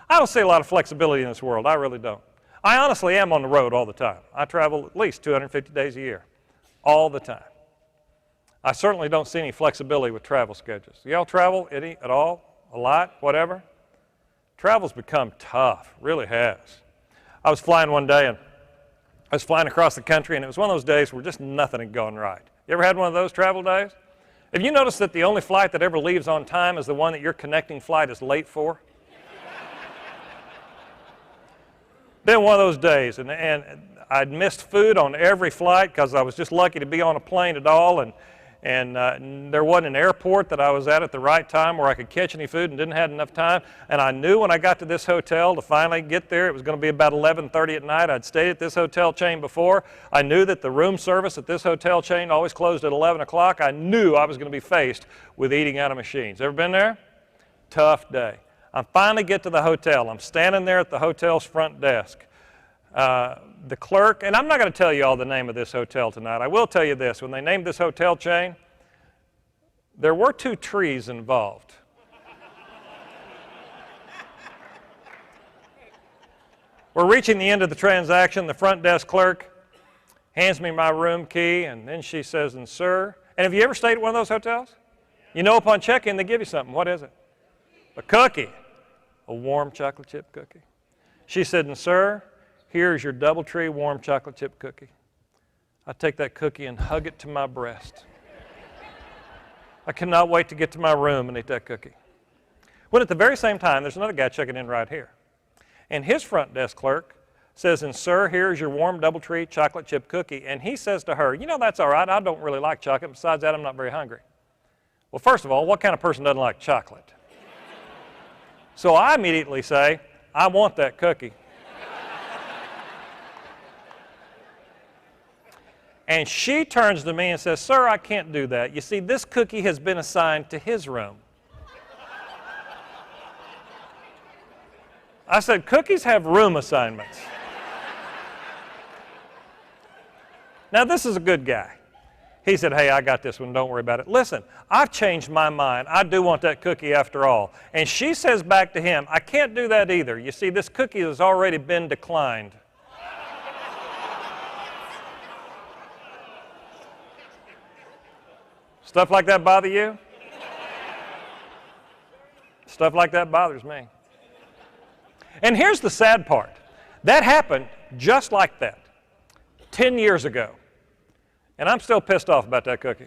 I don't see a lot of flexibility in this world. I really don't. I honestly am on the road all the time. I travel at least 250 days a year, all the time. I certainly don't see any flexibility with travel schedules. Y'all travel any at all? A lot? Whatever? Travel's become tough, really has. I was flying one day and I was flying across the country, and it was one of those days where just nothing had gone right. You ever had one of those travel days? Have you noticed that the only flight that ever leaves on time is the one that your connecting flight is late for? Been one of those days, and I'd missed food on every flight because I was just lucky to be on a plane at all, and there wasn't an airport that I was at the right time where I could catch any food and didn't have enough time. And I knew when I got to this hotel to finally get there, it was going to be about 11:30 at night. I'd stayed at this hotel chain before. I knew that the room service at this hotel chain always closed at 11 o'clock. I knew I was going to be faced with eating out of machines. Ever been there? Tough day. I finally get to the hotel. I'm standing there at the hotel's front desk. The clerk, and I'm not going to tell you all the name of this hotel tonight. I will tell you this. When they named this hotel chain, there were 2 trees involved. We're reaching the end of the transaction. The front desk clerk hands me my room key, and then she says, "And sir," and have you ever stayed at one of those hotels? You know, upon check-in, they give you something. What is it? A cookie. A warm chocolate chip cookie. She said, "And sir, here's your DoubleTree warm chocolate chip cookie." I take that cookie and hug it to my breast. I cannot wait to get to my room and eat that cookie. When at the very same time, there's another guy checking in right here. And his front desk clerk says, "And sir, here's your warm DoubleTree chocolate chip cookie." And he says to her, "You know, that's all right. I don't really like chocolate. Besides that, I'm not very hungry." Well, first of all, what kind of person doesn't like chocolate? So I immediately say, "I want that cookie." And she turns to me and says, "Sir, I can't do that. You see, this cookie has been assigned to his room." I said, "Cookies have room assignments." Now, this is a good guy. He said, "Hey, I got this one. Don't worry about it. Listen, I've changed my mind. I do want that cookie after all." And she says back to him, "I can't do that either. You see, this cookie has already been declined." Stuff like that bother you? Stuff like that bothers me. And here's the sad part. That happened just like that 10 years ago. And I'm still pissed off about that cookie.